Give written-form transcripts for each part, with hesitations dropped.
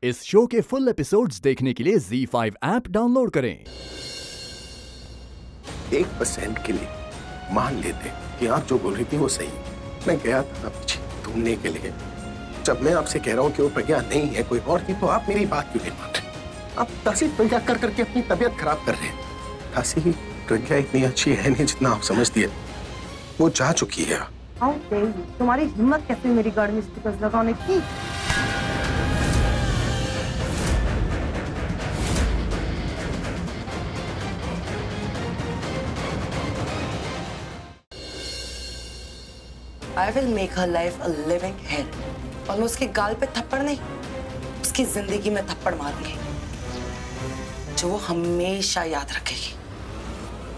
इस शो के full episodes देखने के लिए ZEE5 ऐप डाउनलोड करें। 1% के लिए मान लेते कि आप जो बोल रही थी वो सही। मैं गया था ढूंढने के लिए। जब मैं आपसे कह रहा हूँ कि वो प्रज्ञा नहीं है कोई और थी, तो आप मेरी बात क्यों नहीं मान रहे? आप तासी प्रज्ञा कर करके अपनी तबीयत खराब कर रहे हैं। तासी प्रज्ञा इतनी अच्छी है नहीं जितना आप समझती है। वो जा चुकी है। तुम्हारी हिम्मत कैसे मेरी गाड़ी में स्टिकर्स लगाने की? I will make her life a living hell. और मैं उसके गाल पे थप्पड़ नहीं, उसकी जिंदगी में थप्पड़ मारूंगी, जो वो हमेशा याद रखेगी।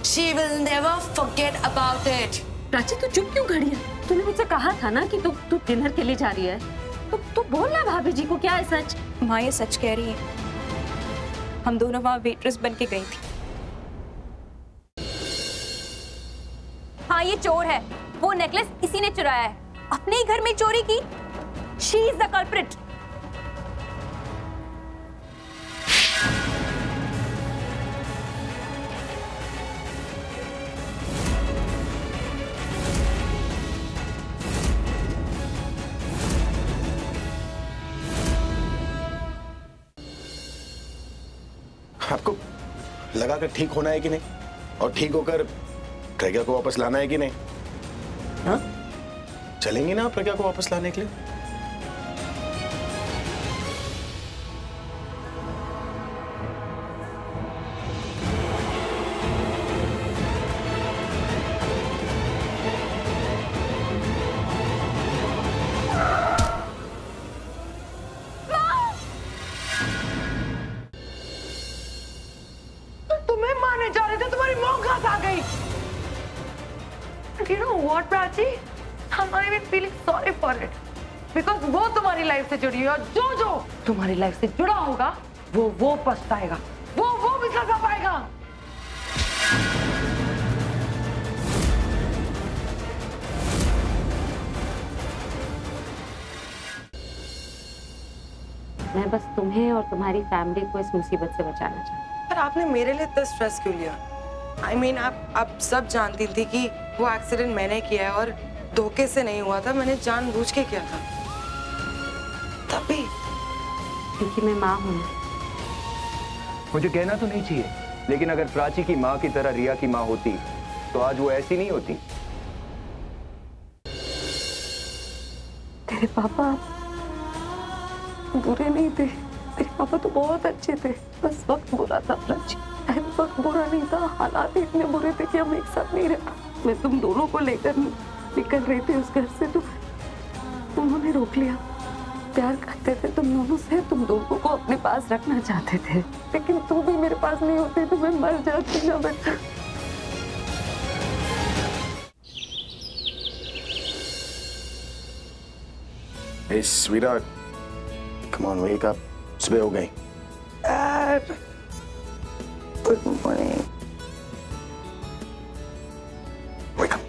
She will never forget about it. Prachi, तू चुप क्यों खड़ी है? तूने मुझसे कहा था ना कि तू डिनर के लिए जा रही है। तू बोल ना भाभी जी को, क्या है सच? माँ ये सच कह रही है, हम दोनों वहाँ वेट्रेस बन के गई थी। हाँ, ये चोर है। वो नेकलेस इसी ने चुराया है, अपने ही घर में चोरी की। She is the culprit. आपको लगा कर ठीक होना है कि नहीं, और ठीक होकर प्रज्ञा को वापस लाना है कि नहीं? हाँ, चलेंगी ना आप प्रज्ञा को वापस लाने के लिए? तुम्हें मारने जा रहे थे, तुम्हारी मौत आ गई। You know what, Prachi? I'm not even feeling sorry for it, because वो तुम्हारी लाइफ से जुड़ी है, और जो तुम्हारी लाइफ से जुड़ा होगा वो पछताएगा, वो भी सजा पाएगा। मैं बस तुम्हें और तुम्हारी फैमिली को इस मुसीबत से बचाना चाहती हूँ। पर आपने मेरे लिए इतना स्ट्रेस क्यों लिया? I mean, आप सब जानती थी कि वो एक्सीडेंट मैंने किया है, और धोखे से नहीं हुआ था, मैंने जानबूझ के किया था। तभी क्योंकि मैं माँ हूँ। मुझे कहना तो नहीं चाहिए, लेकिन अगर प्राची की माँ की तरह रिया की माँ होती तो आज वो ऐसी नहीं होती। तेरे पापा बुरे नहीं थे, तेरे पापा तो बहुत अच्छे थे, बस वक्त बुरा था प्राची। वक्त बुरा नहीं था, हालात इतने बुरे थे कि हम एक साथ नहीं रह। मैं तुम दोनों को लेकर निकल रही थी उस घर से, तो उन्होंने रोक लिया। प्यार करते थे तुम दोनों से, तुम दोनों को अपने पास रखना चाहते थे, लेकिन तू भी मेरे पास नहीं होती तो मैं मर जाती ना बच्चा। Hey, sweetheart, come on, wake up. सुबह हो गई। Good morning. Wake up.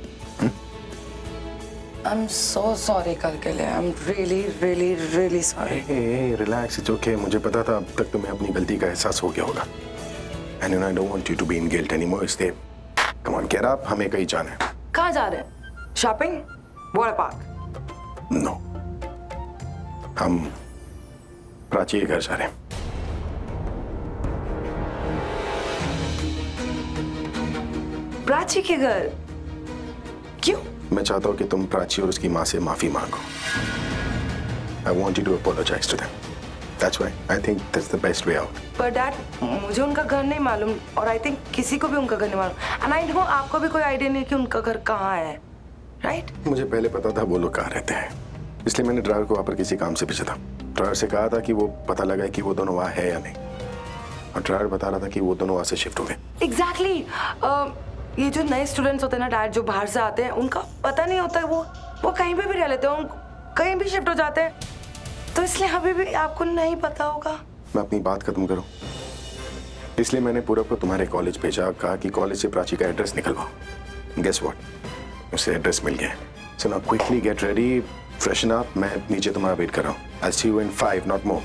I'm so sorry कल के लिए। I'm really sorry. Hey, relax, it's okay. मुझे पता था अब तक तुम्हें अपनी गलती का एहसास हो गया होगा। And I don't want you to be in guilt anymore. इसलिए come on, get up. हमें कहीं जाना है। कहाँ जा रहे हैं? शॉपिंग? Water park? No. हम प्राची के घर जा रहे हैं। प्राची के घर? क्यों? मैं चाहता हूँ कि तुम प्राची और उसकी माँ से माफी मांगो। I want you to apologize to them. That's why I think that's the best way out. पर डैड, मुझे उनका घर नहीं मालूम, और आई थिंक किसी को भी उनका घर नहीं मालूम। एंड आई नो आपको भी कोई आइडिया नहीं कि उनका घर कहाँ है, राइट? मुझे पहले पता था वो लोग कहाँ रहते हैं, इसलिए मैंने ड्राइवर को वहाँ पर किसी काम से भेजा था। ड्राइवर से कहा था कि वो पता लगाए कि वो दोनों वहाँ है या नहीं, और ड्राइवर बता रहा था कि वो दोनों वहाँ से शिफ्ट हो गए। एग्जैक्टली। ये जो नए स्टूडेंट्स होते हैं ना डैड, जो बाहर से आते हैं, उनका पता नहीं होता है, वो कहीं पे भी रह लेते हैं, कहीं भी शिफ्ट हो जाते हैं, तो इसलिए अभी भी आपको नहीं पता होगा। मैं अपनी बात खत्म करूं, इसलिए मैंने पूरब को तुम्हारे कॉलेज भेजा, कहा कि कॉलेज से प्राची का एड्रेस निकलवाओ। गेस व्हाट, उसे एड्रेस मिल गया। So now quickly get ready, freshen up, मैं नीचे तुम्हारा वेट कर रहा हूँ। I'll see you in 5, not more.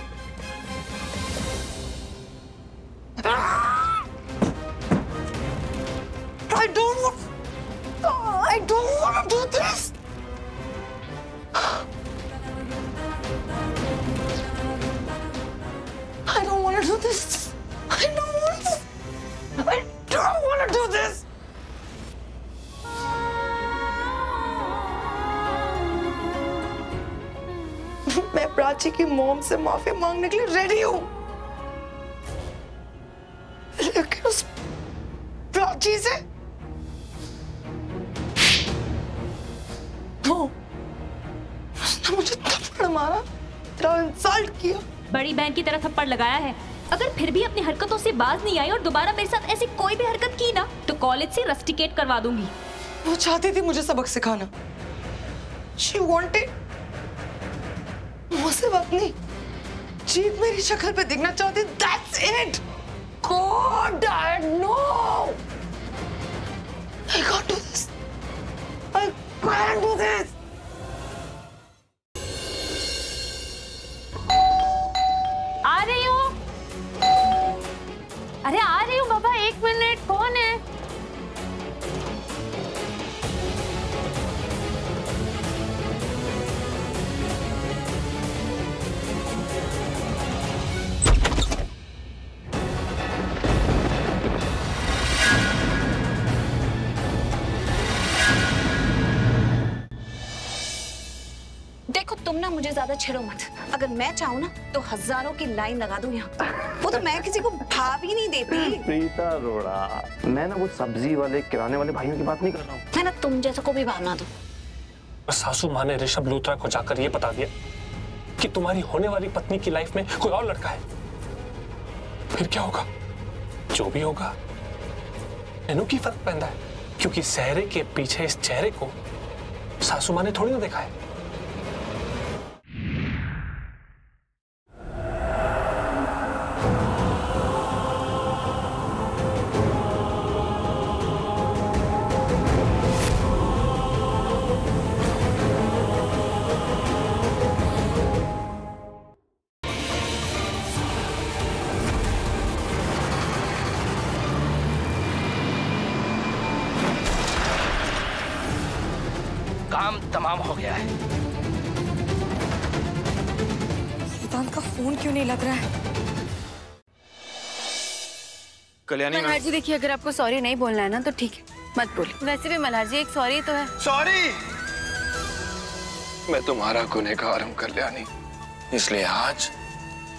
this. I don't want this. I don't want to do this. मैं प्राची की मॉम से माफी मांगने के लिए रेडी हूँ, लेकिन उस प्राची से उसने मुझे थप्पड़ मारा, तेरा इंसल्ट किया, बड़ी बहन की तरह थप्पड़ लगाया है। अगर फिर भी अपनी हरकतों से बाज नहीं आई और दोबारा मेरे साथ ऐसी कोई भी हरकत की ना तो कॉलेज से रस्टिकेट करवा दूंगी। वो चाहती थी मुझे सबक सिखाना। She wanted मुझसे बात नहीं, जीत मेरी शक्ल पे दिखना चाहती। That's it. God, Dad, no. I can't do this. I can't do this. आ रही हूँ। अरे आ रही हूँ बाबा, 1 मिनट। कौन है? देखो तुम ना मुझे ज्यादा छेड़ो मत। अगर मैं चाहूँ ना तो हजारों की लाइन लगा दूं यहाँ। वो तो मैं किसी को भाव ही नहीं देती। प्रीता रोड़ा, मैं ना वो सब्जी वाले किराने वाले भाइयों की बात नहीं कर रहा हूँ। मैं ना तुम जैसा को भी भावना दूं। सासू माँ ने ऋषभ लूथरा को जाकर ये बता दिया कि तुम्हारी होने वाली पत्नी की लाइफ में कोई और लड़का है, फिर क्या होगा? जो भी होगा इन्हों की फर्क पैदा है, क्योंकि सहरे के पीछे इस चेहरे को सासू माँ ने थोड़ी ना देखा है। काम तमाम हो गया है। सिद्धांत का फोन क्यों नहीं लग रहा है? कल्याणी मल्हार जी देखिए, अगर आपको सॉरी नहीं बोलना है ना तो ठीक है, मत बोलिए। वैसे भी मल्हार जी एक सॉरी तो है। सॉरी? मैं तुम्हारा गुनहगार हूँ कल्याणी, इसलिए आज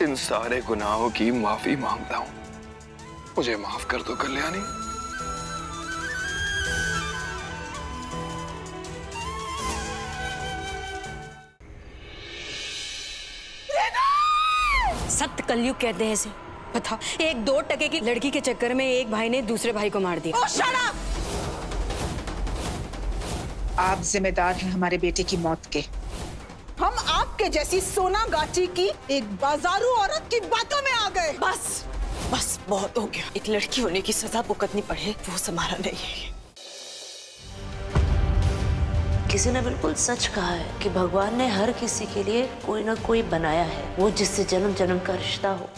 इन सारे गुनाहों की माफी मांगता हूँ। मुझे माफ कर दो कल्याणी। सत्य कलयुग कहते हैं इसे। बता, 1-2 टके की लड़की के चक्कर में एक भाई ने दूसरे भाई को मार दिया। shut up! आप जिम्मेदार हैं हमारे बेटे की मौत के। हम आपके जैसी सोना गाची की एक बाजारू औरत की बातों में आ गए। बस बस बहुत हो गया। एक लड़की होने की सजा भुगतनी पड़े वो समारा नहीं है। किसी ने बिल्कुल सच कहा है कि भगवान ने हर किसी के लिए कोई ना कोई बनाया है, वो जिससे जन्म जन्म का रिश्ता हो।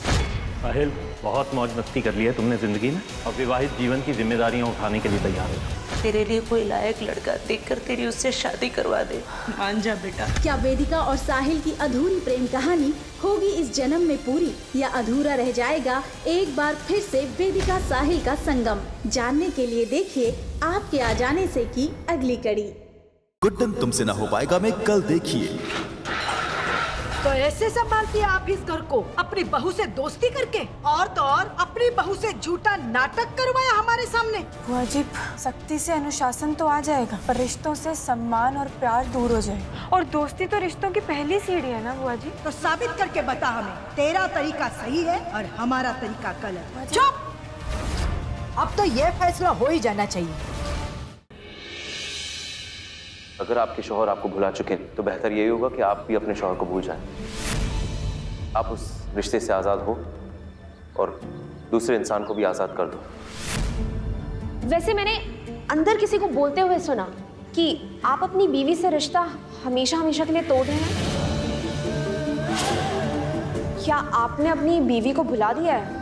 साहिल, बहुत मौज मस्ती कर ली है तुमने जिंदगी में, और विवाहित जीवन की जिम्मेदारियां उठाने के लिए तैयार हो। तेरे लिए कोई लायक लड़का देखकर तेरी उससे शादी करवा दे। मान जा बेटा। क्या वेदिका और साहिल की अधूरी प्रेम कहानी होगी इस जन्म में पूरी, या अधूरा रह जाएगा एक बार फिर से वेदिका साहिल का संगम? जानने के लिए देखिए आपके आ जाने से की अगली कड़ी। गुड्डन तुमसे ना हो पाएगा में कल देखिए। तो ऐसे संभालती है आप इस घर को, अपनी बहू से दोस्ती करके, और तो और अपनी बहू से झूठा नाटक करवाया हमारे सामने। बुआ जी, सख्ती से अनुशासन तो आ जाएगा, पर रिश्तों से सम्मान और प्यार दूर हो जाएगा। और दोस्ती तो रिश्तों की पहली सीढ़ी है ना बुआ जी। तो साबित करके बता हमें, तेरा तरीका सही है और हमारा तरीका गलत। चुप! अब तो ये फैसला हो ही जाना चाहिए। अगर आपके शौहर आपको भुला चुके हैं तो बेहतर यही होगा कि आप भी अपने शौहर को भूल जाएं। आप उस रिश्ते से आज़ाद हो और दूसरे इंसान को भी आज़ाद कर दो। वैसे मैंने अंदर किसी को बोलते हुए सुना कि आप अपनी बीवी से रिश्ता हमेशा हमेशा के लिए तोड़ रहे हैं। क्या आपने अपनी बीवी को भुला दिया है?